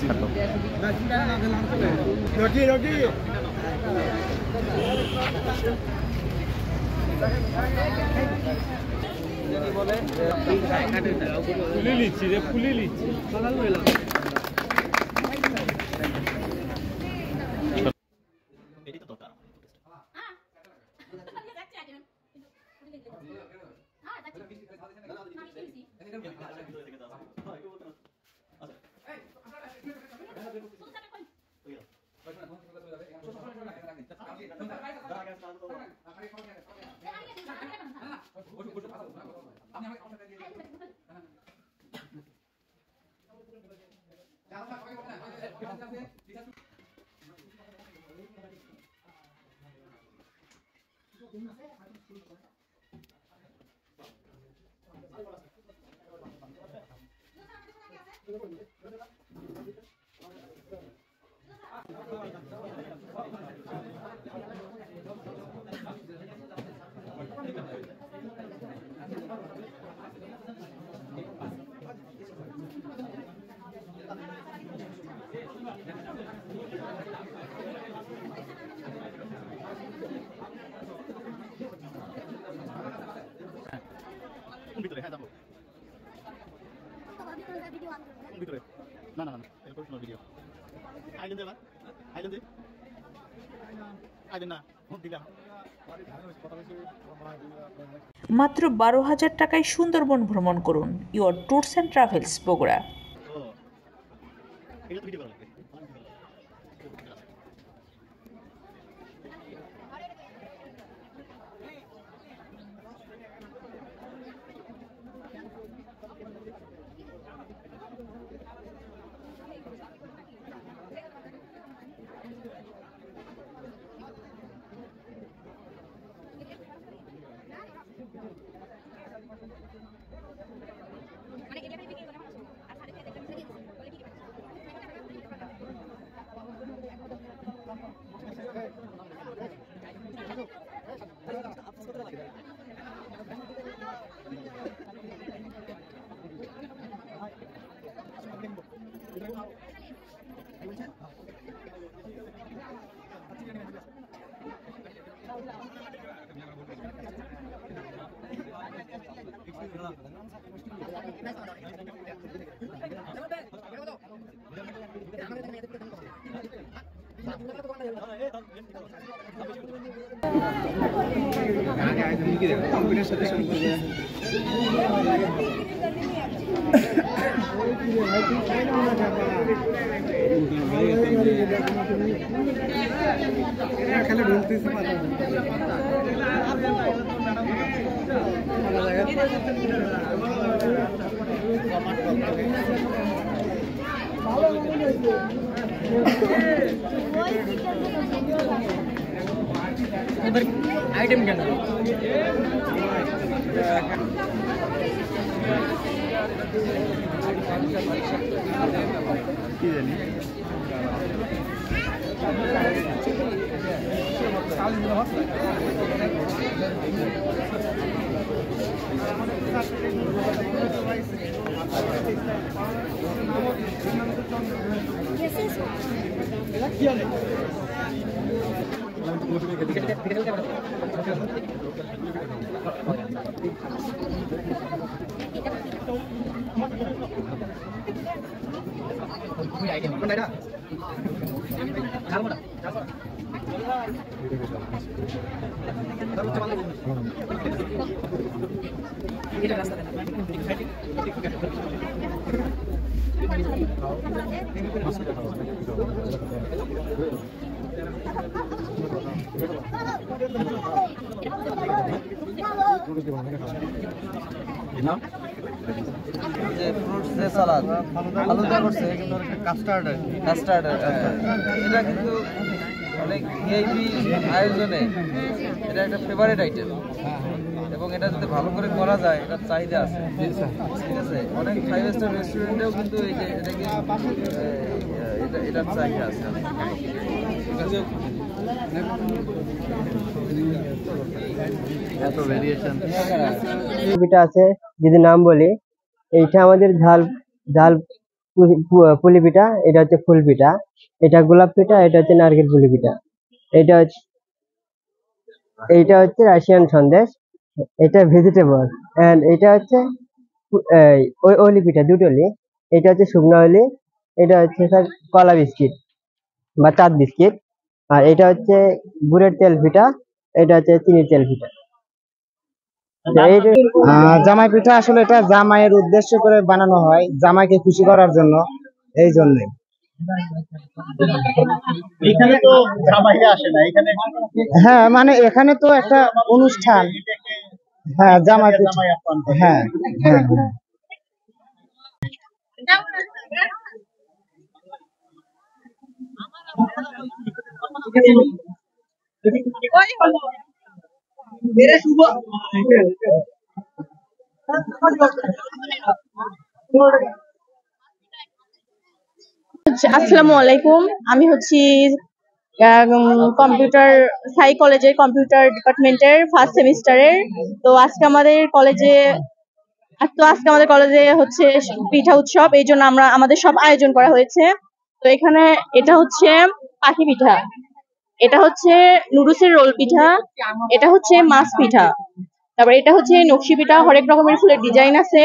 থাকো। ভিতরে হ্যাঁ যাবো ভিতরে না না না এরকম কোনো ভিডিও আইলেন দেবা আইলেন দে আইলেন না ফোন দিলাম। মাত্র 12,000 টাকায় সুন্দরবন ভ্রমণ করুন। Your tours and travels Bogura. এটা তো ভিডিও ভালো লাগে। आइटम क्या है সালাদ আলু দেওয়া করছে কাস্টার্ড এটা কিন্তু অনেক ভিআইপি আয়োজনে এটা একটা ফেভারিট আইটেম এবং এটা যদি ভালো করে করা যায় এটার চাহিদা আছে, ঠিক আছে। অনেক 5 স্টার রেস্টুরেন্টেও কিন্তু এই যে এটাকে এটার চাহিদা আছে, ঠিক আছে। এত ভেরিয়েশন আছে যদি নাম বলি, এইটা আমাদের ঝাল ঝাল পুলি পিঠা, এটা হচ্ছে ফুল পিঠা, এটা গোলাপ পিঠা, এটা হচ্ছে নারকেল পুলি পিঠা, এইটা হচ্ছে রাশিয়ান সন্দেশ, এটা ভেজিটেবল, এন্ড এটা হচ্ছে ওলি পিঠা, দুটোলি। এটা হচ্ছে শুকনো ওলি, এটা হচ্ছে স্যার কলা বিস্কিট বা চাঁদ বিস্কিট, আর এটা হচ্ছে গুড়ের তেল পিঠা, এটা হচ্ছে চিনির তেল পিঠা। জামাই পিঠা আসলে এটা জামাইয়ের উদ্দেশ্য করে বানানো হয়, জামাইকে খুশি করার জন্য, এই জন্যই। এখানে তো জামাইরা আসে না এখানে। হ্যাঁ, মানে এখানে তো একটা অনুষ্ঠান। হ্যাঁ, জামাই পিঠা। জামাই আপ্যায়ন করে। হ্যাঁ হ্যাঁ হ্যাঁ। আসসালামু আলাইকুম। আমি হচ্ছি কম্পিউটার সাই কলেজের কম্পিউটার ডিপার্টমেন্টের ফার্স্ট সেমিস্টারের। তো আজকে আমাদের কলেজে হচ্ছে পিঠা উৎসব, এই জন্য আমাদের সব আয়োজন করা হয়েছে। তো এখানে এটা হচ্ছে পাখি পিঠা, এটা হচ্ছে নুডলসের রোল পিঠা, এটা হচ্ছে মাছ পিঠা, তারপর এটা হচ্ছে নকশি পিঠা, হরেক রকমের ফুলের ডিজাইন আছে,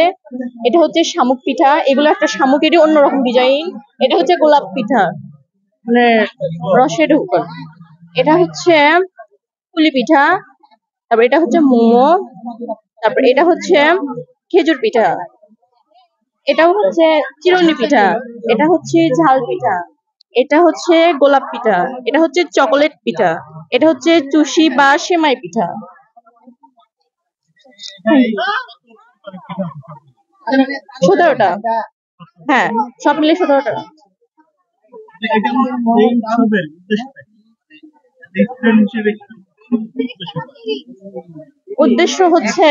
এটা হচ্ছে শামুক পিঠা, এগুলো একটা শামুকেরই অন্যরকম ডিজাইন, এটা হচ্ছে গোলাপ পিঠা মানে রসে ঢুকন, এটা হচ্ছে পুলি পিঠা, তারপর এটা হচ্ছে মোমো, তারপর এটা হচ্ছে খেজুর পিঠা, এটাও হচ্ছে চিরুনি পিঠা, এটা হচ্ছে ঝাল পিঠা, এটা হচ্ছে গোলাপ পিঠা, এটা হচ্ছে চকোলেট পিঠা, এটা হচ্ছে চুষি বা সেমাই পিঠা। 17টা, হ্যাঁ সব মিলে 17টা। উদ্দেশ্য হচ্ছে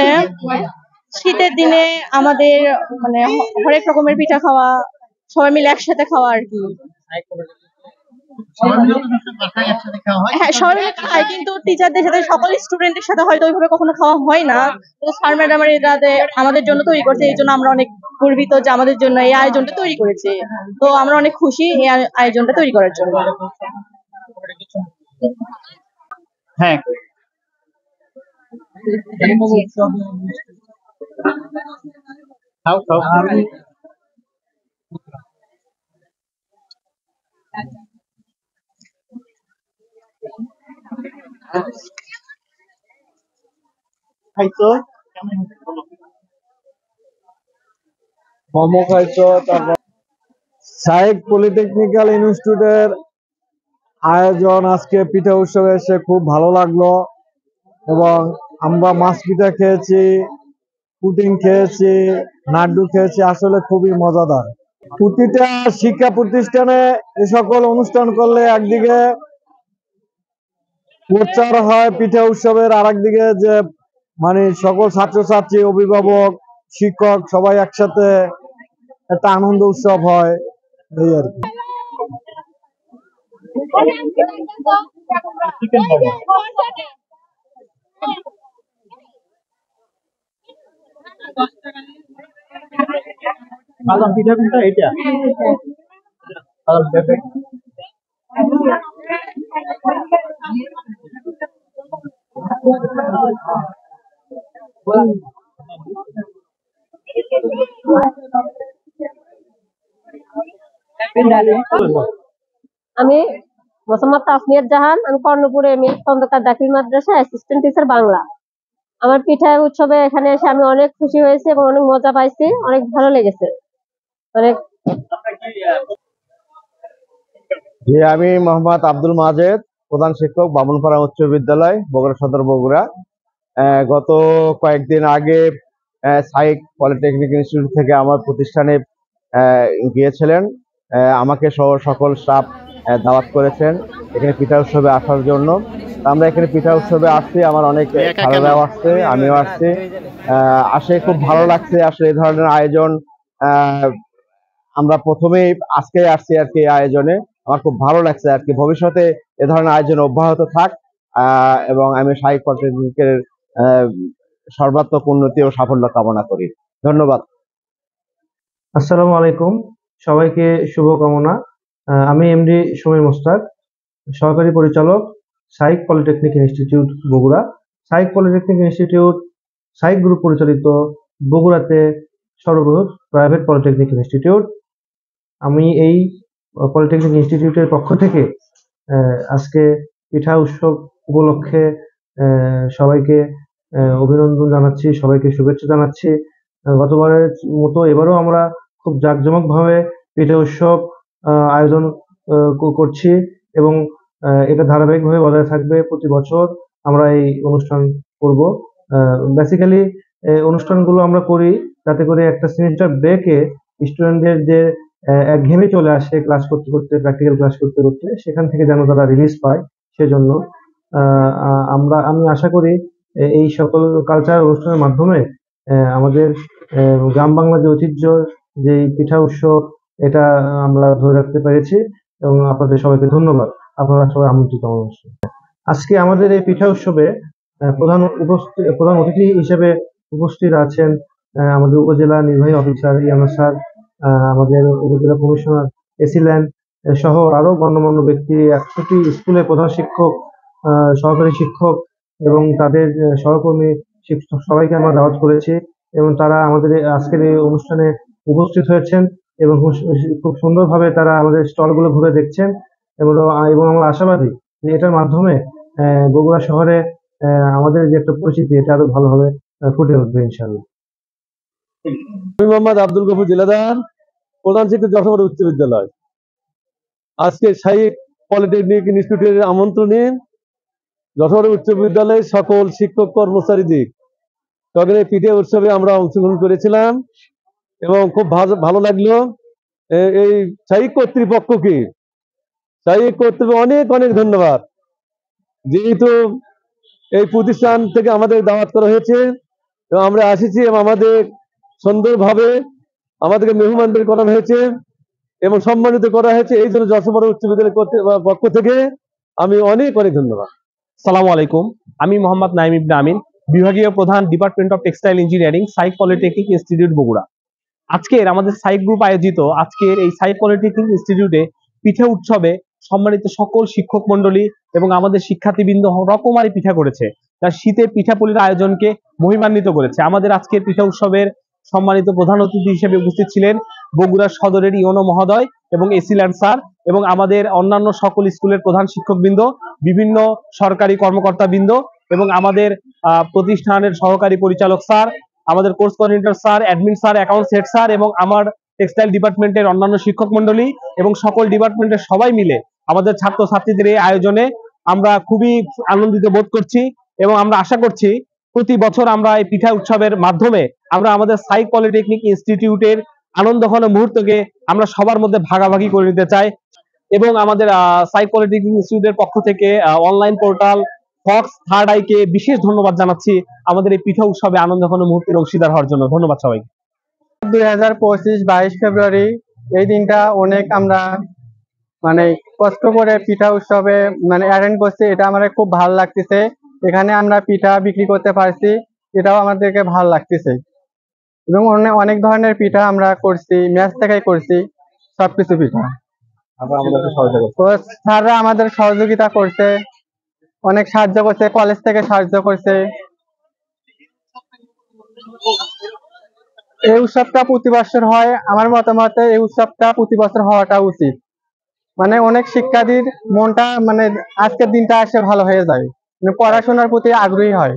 শীতের দিনে আমাদের মানে হরেক রকমের পিঠা খাওয়া, সবাই মিলে একসাথে খাওয়া আর কি। হ্যাঁ সবাই মিলে খাই, কিন্তু টিচারদের সাথে সকল স্টুডেন্টের সাথে হয়তো ওইভাবে কখনো খাওয়া হয় না। তো স্যার ম্যাডাম আমাদের জন্য তৈরি করছে, এই জন্য আমরা অনেক গর্বিত যে আমাদের জন্য এই আয়োজনটা তৈরি করেছে। তো আমরা অনেক খুশি এই আয়োজনটা তৈরি করার জন্য। হ্যাঁ, খাও খাও। খাইছো কেমন হয়েছে বলো? মোমো খাইছো, তারপর সাইক পলিটেকনিক্যাল ইনস্টিটিউটের আয়োজন আজকে পিঠা উৎসবে এসে খুব ভালো লাগলো, এবং আমরা মাছ পিঠা খেয়েছি, পুডিং খেয়েছি, নাড্ডু খেয়েছি, আসলে খুবই মজাদার। প্রতিটা শিক্ষা প্রতিষ্ঠানে এ সকল অনুষ্ঠান করলে একদিকে প্রচার হয় পিঠা উৎসবের, আর একদিকে যে মানে সকল ছাত্রছাত্রী, অভিভাবক, শিক্ষক সবাই একসাথে একটা আনন্দ উৎসব হয়, এই আর কি। চিকেন মোমো। বাদাম পিঠা কোনটা? এটা বাদাম পিঠা। আমি মোসাম্মদ তাসমিয়াত জাহান, আমি কর্ণপুরে এমএ খন্দকার দাখিল মাদ্রাসা অ্যাসিস্ট্যান্ট টিচার বাংলা। আমার পিঠা উৎসবে এখানে এসে আমি অনেক খুশি হয়েছি এবং অনেক মজা পাইছি, অনেক ভালো লেগেছে অনেক। জি, আমি মোহাম্মদ আব্দুল মাজেদ, প্রধান শিক্ষক, বামুনপাড়া উচ্চ বিদ্যালয়, বগুড়া সদর, বগুড়া। গত কয়েকদিন আগে সাইক পলিটেকনিক ইনস্টিটিউট থেকে আমার প্রতিষ্ঠানে গিয়েছিলেন, আমাকে সহ সকল স্টাফ দাওয়াত করেছেন এখানে পিঠা উৎসবে আসার জন্য। আমরা এখানে পিঠা উৎসবে আসছি, আমার অনেক ভালোরাও আসছে, আমিও আসছি, আসে খুব ভালো লাগছে। আসলে এই ধরনের আয়োজন আমরা প্রথমেই আজকে আসছি আর কি, আয়োজনে আমার খুব ভালো লাগছে আর কি। ভবিষ্যতে এ ধরনের আয়োজন অব্যাহত থাক, এবং আমি সাইক পলিটেকনিকের সর্বাত্মক উন্নতি ও সাফল্য কামনা করি। ধন্যবাদ। আসসালামু আলাইকুম। সবাইকে শুভকামনা। আমি এমডি সমীর মোস্তাক, সহকারী পরিচালক, psych polytechnic institute Bogura. Psych polytechnic institute psych group পরিচালিত বগুড়াতে সর্ববৃহৎ প্রাইভেট পলিটেকনিক ইনস্টিটিউট। আমি এই পলিটেকনিক ইনস্টিটিউটের পক্ষ থেকে আজকে পিঠা উৎসব উপলক্ষে সবাইকে অভিনন্দন জানাচ্ছি, সবাইকে শুভেচ্ছা জানাচ্ছি। গতবারের মতো এবারও আমরা খুব জাঁকজমকভাবে পিঠা উৎসব আয়োজন করছি এবং এটা ধারাবাহিকভাবে বজায় থাকবে। প্রতি বছর আমরা এই অনুষ্ঠান করব। বেসিক্যালি অনুষ্ঠানগুলো আমরা করি যাতে করে একটা সেমিস্টার ব্রেকে স্টুডেন্টদের যে একঘেয়েমি চলে আসে ক্লাস করতে করতে, প্র্যাকটিক্যাল ক্লাস করতে করতে, সেখান থেকে যেন তারা রিলিজ পায়, সেজন্য আমি আশা করি এই সকল কালচারাল অনুষ্ঠানের মাধ্যমে আমাদের গ্রাম বাংলার যে ঐতিহ্য, যে পিঠা উৎসব, এটা আমরা ধরে রাখতে পেরেছি এবং আপনাদের সবাইকে ধন্যবাদ। আপনারা সবাই আমন্ত্রিত অবশ্যই। আজকে আমাদের এই পিঠা উৎসবে প্রধান অতিথি হিসেবে উপস্থিত আছেন আমাদের উপজেলা নির্বাহী অফিসার ইয়ানা স্যার, আমাদের উপজেলা কমিশনার এসিল্যান্ড সহ আরো গণ্যমান্য ব্যক্তি, 100টি স্কুলের প্রধান শিক্ষক, সহকারী শিক্ষক এবং তাদের সহকর্মী শিক্ষক সবাইকে আমরা দাওয়াত করেছি এবং তারা আমাদের আজকের এই অনুষ্ঠানে উপস্থিত হয়েছেন এবং খুব সুন্দরভাবে তারা আমাদের স্টলগুলো ঘুরে দেখছেন এবং আমরা আশাবাদী যে এটার মাধ্যমে বগুড়া শহরে আমাদের যে একটা পরিচিতি, এটা আরো ভালোভাবে ফুটে উঠবে ইনশাআল্লাহ। আমি মোহাম্মদ আব্দুল গফুর জেলাদার, প্রধান শিক্ষক যশোর উচ্চ বিদ্যালয়। আজকে সাইক পলিটেকনিক ইনস্টিটিউটের আমন্ত্রণে যশোর উচ্চ বিদ্যালয়ের সকল শিক্ষক কর্মচারীদের সকালে পিঠে উৎসবে আমরা অংশগ্রহণ করেছিলাম এবং খুব ভালো লাগলো। এই সাইক কর্তৃপক্ষকে অনেক অনেক ধন্যবাদ, যেহেতু এই প্রতিষ্ঠান থেকে আমাদের দাওয়াত করা হয়েছে এবং আমরা আসিছি এবং আমাদের সুন্দরভাবে আমাদেরকে মেহমানদারি করা হয়েছে এবং সম্মানিত করা হয়েছে। এই জন্য যশোর উচ্চ বিদ্যালয় পক্ষ থেকে আমি অনেক অনেক ধন্যবাদ। আসসালামু আলাইকুম, আমি মোহাম্মদ নাইম ইবনে আমিন, বিভাগীয় প্রধান, department of textile engineering, psych polytechnic institute Bogura. আজকের আমাদের সাইক গ্রুপ আয়োজিত আজকের এই সাইক পলিটেকনিক ইনস্টিটিউটে পিঠা উৎসবে সম্মানিত সকল শিক্ষক মন্ডলী এবং আমাদের শিক্ষার্থীবৃন্দ রকমারি পিঠা করেছে, তার শীতের পিঠাপুলির আয়োজনকে মহিমান্বিত করেছে। আমাদের আজকের পিঠা উৎসবের সম্মানিত প্রধান অতিথি হিসেবে উপস্থিত ছিলেন বগুড়া সদরের ইওনো মহোদয় এবং এসিল্যান্ড স্যার এবং আমাদের অন্যান্য সকল স্কুলের প্রধান শিক্ষকবৃন্দ, বিভিন্ন সরকারি কর্মকর্তাবৃন্দ এবং আমাদের প্রতিষ্ঠানের সহকারী পরিচালক স্যার, আমাদের course coordinator sir, admin sir, accounts head sir এবং আমার টেক্সটাইল ডিপার্টমেন্টের অন্যান্য শিক্ষক মন্ডলী এবং সকল ডিপার্টমেন্টের সবাই মিলে আমাদের ছাত্রছাত্রীদের এই আয়োজনে আমরা খুবই আনন্দিত বোধ করছি এবং আমরা আশা করছি প্রতি বছর আমরা এই পিঠা উৎসবের মাধ্যমে আমরা আমাদের সাইক পলিটেকনিক ইনস্টিটিউটের আনন্দঘন মুহূর্তকে আমরা সবার মধ্যে ভাগাভাগি করে নিতে চাই এবং আমাদের সাইক পলিটেকনিক ইনস্টিটিউটের পক্ষ থেকে অনলাইন পোর্টাল ফক্স থার্ড আইকে বিশেষ ধন্যবাদ জানাচ্ছি আমাদের এই পিঠা উৎসবে আনন্দঘন মুহূর্তের অংশীদার হওয়ার জন্য। ধন্যবাদ সবাইকে। 2025 22 ফেব্রুয়ারি এই দিনটা অনেক আমরা কষ্ট করে পিঠা উৎসবে অ্যাটেন্ড করছি, এটা আমাদের খুব ভালো লাগতেছে। এখানে আমরা পিঠা বিক্রি করতে পারছি, এটাও আমাদেরকে ভালো লাগতেছে এবং অনেক ধরনের পিঠা আমরা করছি, ম্যাচ থেকেই করছি সবকিছু পিঠা। স্যাররা আমাদের সহযোগিতা করছে, অনেক সাহায্য করছে, কলেজ থেকে সাহায্য করছে। এই উৎসবটা প্রতি বছর হয়, আমার মতামতে এই উৎসবটা প্রতি বছর হওয়াটা উচিত। অনেক শিক্ষার্থীর মনটা আজকের দিনটা আসে ভালো হয়ে যায়, পড়াশোনার প্রতি আগ্রহী হয়।